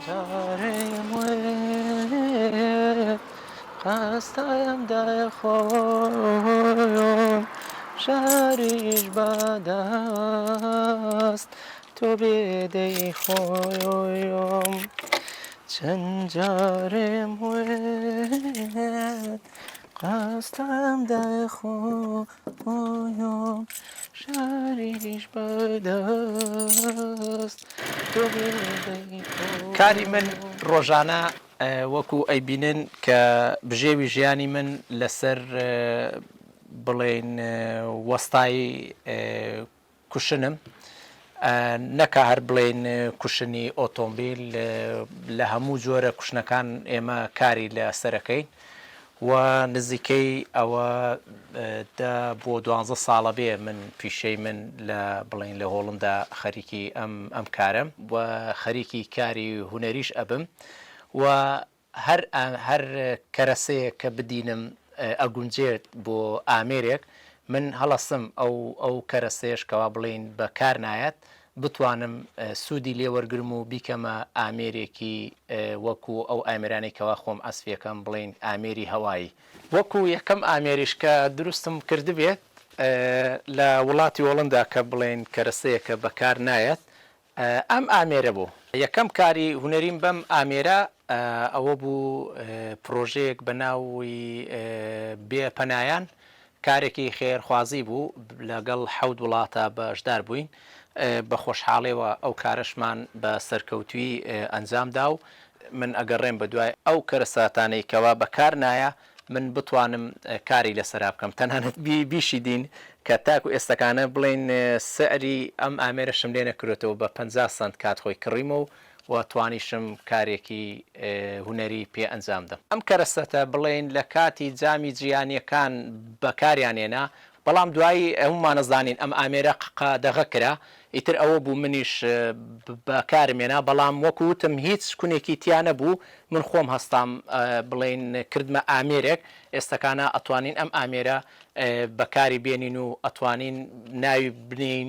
جارم وید خستم در خویم شهریش بد است تو بیدی خویم چند جارم وید خستم در خویم شهریش بد است تو بیدی خویم کاری من ڕۆژانە وەکو ئەیبینن کە بژێوی ژیانی من لەسەر بڵێن وەستای کوشنم نەکە هەر بڵێن کوشنی ئۆتۆمبیل لە هەموو جۆرە کوشنەکان ئێمە کاری لە سەرەکەین و نزیکەی ئەوە بۆ 12 ساڵە بێ من پیشەی من لە بڵێن لە هۆڵندا خەریکی ئەم کارم و خەریکی کاری هونەریش ئەبم و هەر کەرەسەیەک کە بدینم ئەگونجێت بۆ ئامێرێک من هەڵەسم ئەو کەرەسەیەش کەوا بڵێن بەکار نایەت بتوانم سوودی لێوەرگرم و بیکەمە ئامێرێکی وەکو ئەو ئامێرانەی کەوا خۆم ئەسفیەکەم بڵێن ئامێری هەوایی وەکو یەکەم ئامێریش کە دروستم کردبێت لە وڵاتی هۆڵندا کە بڵێن کەرەسەیەکە بەکار نایەت ئەم ئامێرە بوو یەکەم کاری هونەریم بەم ئامێرە ئەوە بوو پرۆژەیەک بە ناوی بێپەنایان کارێکی خێرخوازی بوو لەگەڵ 7 وڵاتە بەشدار بووین بە خۆشحاڵیەوە ئەو کارشمان بە سەرکەوتوی ئەنجامدا و من ئەگەڕێم بە دوای ئەو کەرەساتانەی کەوا بەکار نایە من بتوانم کاری لەسەرا بکەم تەنانەت بیشی دین کە تاکو ئێستەکانە بڵێن سەری ئەم ئامێرەشم لێ نەکرێتەوە بە 50 سنت کات خۆی کڕیمەوە و توانیشم کارێکی هونەری پێ ئەنجامدەم ئەم کەرەسەتە بڵێن لە کاتی جامی جیهانیەکان بەکاریانێنا بەڵام دوایی هەمومانەزانین ئەم ئامێرە دەغە کرا ئیتر ئەوە بوو منیش بەکارمێنا بەڵام وەکوتم هیچ شکونێکی تیانە بوو من خۆم هەستام بڵێن کردمە ئامێرێک ئێستەکانە ئەتوانین ئەم ئامێرە بەکاری بێنین و ئەتوانین ناوی بنین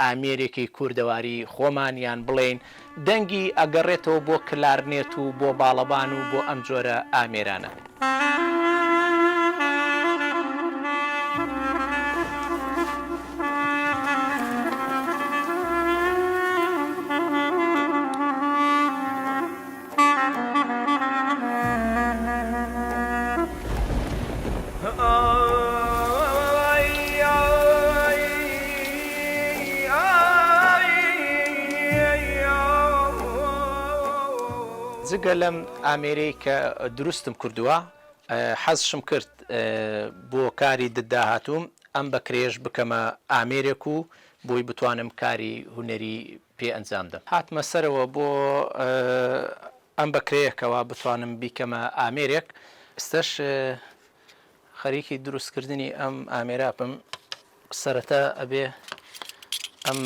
ئامێرێکی کوردەواری خۆمانیان بڵێن دەنگی ئەگەڕێتەوە بۆ کلارنێت و بۆ باڵەبان و بۆ ئەم جۆرە ئامێرانە. جگە لەم ئامێرەی کە دروستم کردووە حەزشم کرد بۆ کاری دداهاتوم ئەم بەکرێژ بکەمە ئامێرێک و بۆی بتوانم کاری هونەری پێ ئەنجامدەم هاتمە سەرەوە بۆ ئەم بەکرەیەکەوە بتوانم بیکەمە ئامێرێک ئستەش خەریکی دروستکردنی ئەم ئامێرە بم سەرەتا ئەبێ ئەم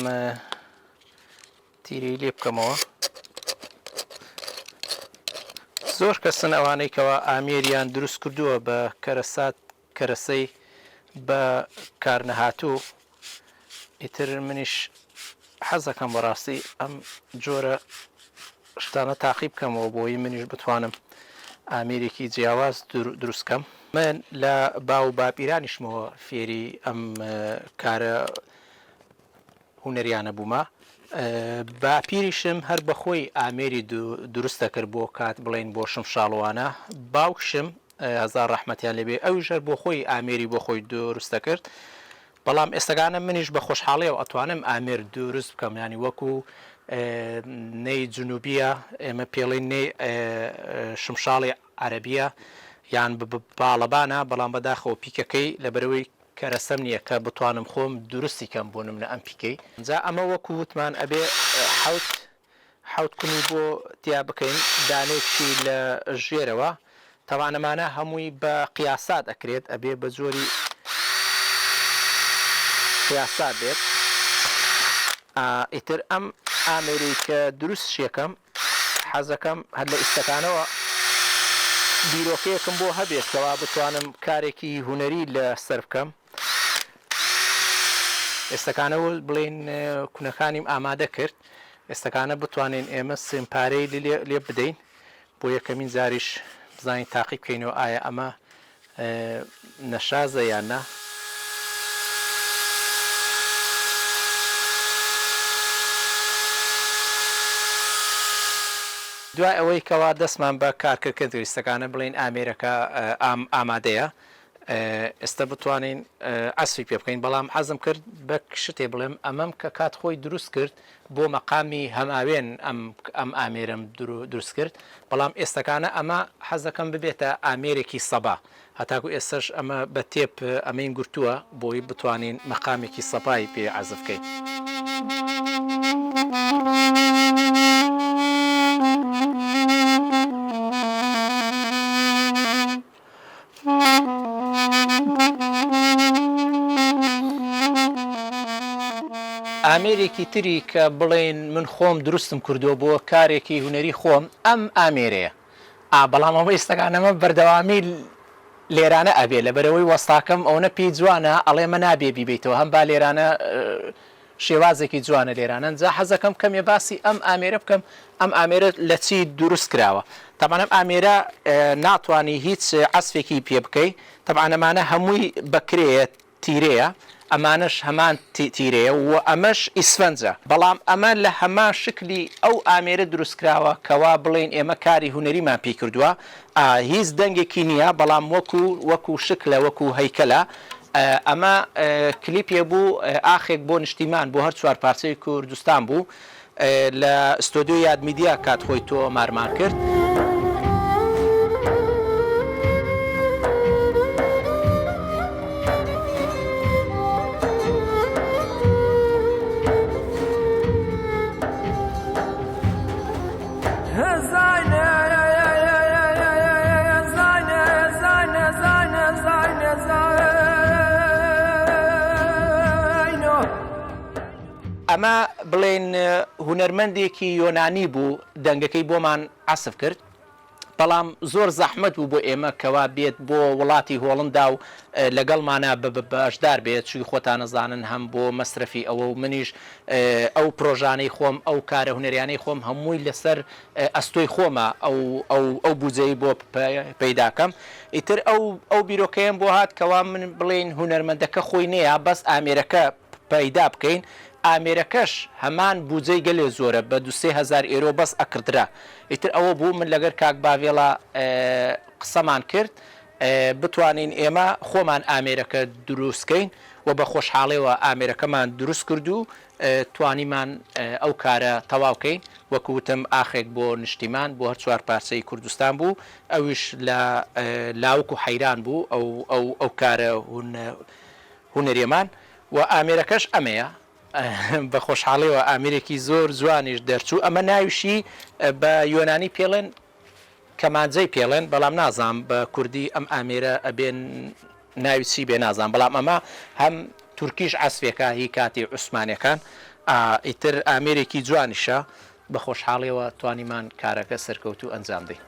تیری لێ بکەمەوە زۆر کەسن ئەوانەی کەوا ئامێریان دروست کردووە بە کەرەسەی بە کار نەهاتوو ئیتر منیش حەزەکەم بەڕاستی ئەم جۆرە شتانە تاقی بکەمەوە بۆی منیش بتوانم ئامێرێکی جیاواز دروستکەم من لە باو باپیرانیشمەوە فێری ئەم کارە هونەریانە بوومە باپیریشم هەر بەخۆی ئامێری دروستە کرد بۆ کات بڵێن بۆ شمشاڵوانە باوکشم هەزار ڕەحمەتیان لێبێ ئەویش هەر بۆ خۆی ئامێری بۆ خۆی دروستە کرد بەڵام ئێستاگانە منیش بە خۆشحاڵیەوە ئەتوانم ئامێر دروست بکەم ینی وەکو نەی جنوبیە ئێمە پێڵین نەی شمشاڵی عەرەبیە یان باڵەبانە بەڵام بەداخەوە پیکەکەی لەبەرەوەی کەرەسەم نییە کە بتوانم خۆم درستی کەم بۆ نمونە ئەم پیکەی جا ئەمە وەکو وتمان ئەبێ حوت کنی بۆ تیا بکەین دانێکی لە ژێرەوە تەوانەمانە هەمووی بە قیاسات ئەکرێت ئەبێ بە جۆری قیاسات بێت ئیتر ئەم ئامێری کە دروست شێکەم حەزەکەم هەر لە ئیستەکانەوە بیرۆکەیەکم بۆ هەبێت کەوا بتوانم کارێکی هونەری لە سەر بکەم ئێستەکانەوە بڵێن کونەکانیم ئامادە کرد ئێستەکانە بتوانین ئێمە سمپارەی لێ بدەین بۆ یەکەمین زاریش بزانین تاقی بکەینەوە ئایا ئەمە نەشازە یان نا. دوای ئەوەی کەوا دەستمان بە کارکردکە دەویستەکانە بڵین ئامێرەکە ئامادەیە ئێستا بتوانین ئەسفی پێ بکەین بەڵام حەزم کرد بە شتێ بڵێم ئەمەم کە کات خۆی دروست کرد بۆ مەقامی هەماوێن ئەم ئامێرم دروست کرد بەڵام ئێستەکانە ئەمە حەزەکەم ببێتە ئامێرێکی سەبا هەتاکو ئێستش ئەمە بە تێپ ئەمەین گرتووە بۆی بتوانین مەقامێکی سەپای پێ عەزف بکەین. ئامێرێکی تری کە بڵێن من خۆم دروستم کردووە بۆ کارێکی هوەری خۆم ئەم ئامێرەیە بەڵام ئەمە ئێستەکانەمە بەردەوامی لێرانە ئەبێ لە بەرەوەی وەستاکەم ئەوە پێی جوانە ئەڵێ مە نابێ بیبیتەوە هەم با لێرانە شێوازێکی جوانە لێرانە جا حەزەکەم کەمێ باسی ئەم ئامێرە بکەم ئەم ئامێرە لە چی دروست کراوە تەمانەم ئامێرە ناتوانانی هیچ عەسفێکی پێ بکەیت تەبعانەمانە هەمووی بەکرێت تیرەیە ئەمانش هەمان تیرەیە و ئەمەش ئیسفەنجە بەڵام ئەمە لە هەمان شکلی ئەو ئامێرە دروستکراوە کەوا بڵێن ئێمە کاری هوەریمان پێی کردووە هیچ دەنگێکی نییە بەڵام وەکو شکلە وەکو هەیکەلە ئەمە کلیپێ بوو ئاخێک بۆ نیشتیمان بۆ هەر چوار پارچەی کوردستان بوو لە ئستۆدیۆ یادمیدیا کات خۆی تۆ مارمان کرد. ئەمە بڵێن هونەرمەندێکی یۆنانی بوو دەنگەکەی بۆمان عەسف کرد بەڵام زۆر زەحمەت بوو بۆ ئێمە کەوا بێت بۆ وڵاتی هۆڵندا و لەگەڵمانە بەشدار بێت چوی خۆتان نەزانن هەم بۆ مەسرەفی ئەوە و منیش ئەو پرۆژانەی خۆم ئەو کارە هونەریانەی خۆم هەمووی لەسەر ئەستۆی خۆمە ئەو بودجەی بۆ پەیداکەم ئیتر ئەو بیرۆکەیەم بۆ هات کەوا من بڵێن هونەرمەندەکە خۆی نەیە بەس ئامێرەکە پەیدا بکەین ئامێرەکەش هەمان بودجەی گەلێ زۆرە بە 2,000 ئێرۆ بەس ئەکردرا ئیتر ئەوە بوو من لەگەر کاک باڤێڵە قسەمان کرد بتوانین ئێمە خۆمان ئامێرەکە دروستکەین و بە خۆشحاڵیەوە ئامێرەکەمان دروست کرد و توانیمان ئەو کارە تەواوکەین وەکوتم ئاخێک بۆ نیشتیمان بۆ هەر چوار پارچەی کوردستان بوو ئەویش لە لاوک و حەیران بوو ئەو کارە هونەریەمان و ئامێرەکەش ئەمەیە بە خۆشحاڵیەوە ئامێرێکی زۆر جوانیش دەرچوو ئەمە ناویشی بە یۆنانی پێڵێن کەمانجەی پێڵێن بەڵام نازام بە کوردی ئەم ئامێرە ئەبێن ناوی چی بێ نازان بەڵام ئەمە هەم تورکیش عەسفێکە هی کاتی عوسمانیەکان ئیتر ئامێرێکی جوانیشە بە خۆشحاڵیەوە توانیمان کارەکە سەرکەوتو ئەنجام دەین.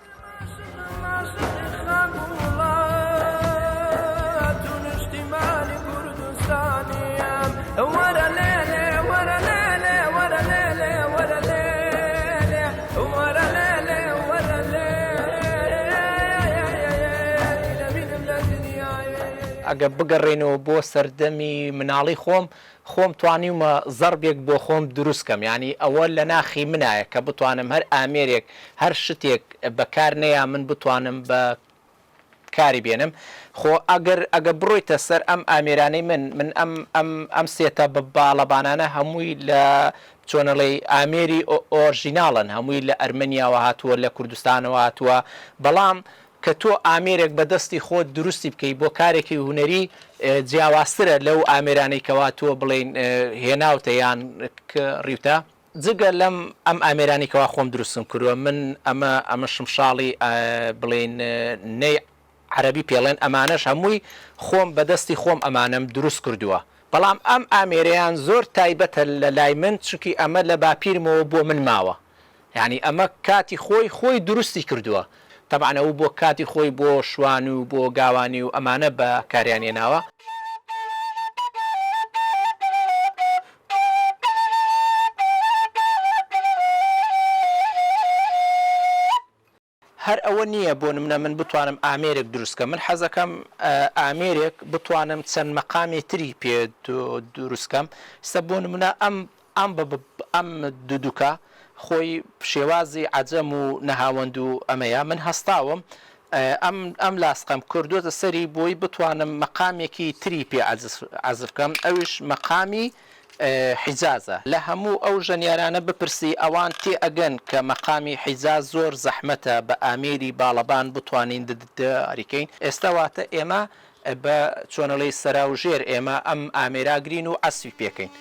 ئەگە بگەڕێنەوە بۆ سەردەمی مناڵی خۆم توانیمە زەربێک بۆ خۆم دروستکەم ینی ئەوە لە ناخی منایە کە بتوانم هەر ئامێرێک هەر شتێک بەکار نەیە من بتوانم بە کاری بێنم خۆ ئەگە بڕۆیتە سەر ئەم ئامێرانەی من ئەم سێتە بە باڵەبانانە هەمووی لە چۆنەڵی ئامێری ئۆرژیناڵن هەمووی لە ئەرمەنیاوە هاتووە لە کوردستانەوە هاتووە بەڵام کە تۆ ئامێرێک بەدەستی خۆت دروستی بکەیت بۆ کارێکی هوەری جیاوازترە لەو ئامێرانەی کەوا تۆ بڵێن هێناوتە یان ڕیوتە جگە لەم ئەم ئامێرانی کەوا خۆم دروستم کردووە من ئەمە شمشاڵی بڵێن نەی عەرەبی پێڵێن ئەمانەش هەمووی خۆم بەدەستی خۆم ئەمانم دروست کردووە بەڵام ئەم ئامێرەیان زۆر تایبەتە لە لای من چونکی ئەمە لە باپیرمەوە بۆ من ماوە یعنی ئەمە کاتی خۆی دروستی کردووە طبعا ئەو بۆ کاتی خۆی بۆ شوان و بۆ گاوانی و ئەمانە بە کاریانێناوە هەر ئەوە نییە بۆ نمونە من بتوانم ئامێرێک دروستکە من حەزەکەم ئامێرێک بتوانم چەند مەقامی تری پێ دروستکەم ستا بۆ نمونە ئەم دووکە خۆی شێوازی عەجەم و نەهاوەند و ئەمەیە من هەستاوم ئەم لاسقەم کردوتە سەری بۆی بتوانم مەقامێکی تری پێ عەزف بکەم ئەوش مەقامی حیجازە لە هەموو ئەو ژەنیارانە بپرسی ئەوان تێ ئەگەن کە مەقامی حیجاز زۆر زەحمەتە بە ئامێری باڵەبان بتوانین ئەریکەین ئێستا واتە ئێمە بە چۆنەڵی سەراوژێر ئێمە ئەم ئامێراگرین و ئەسوی پێکەین.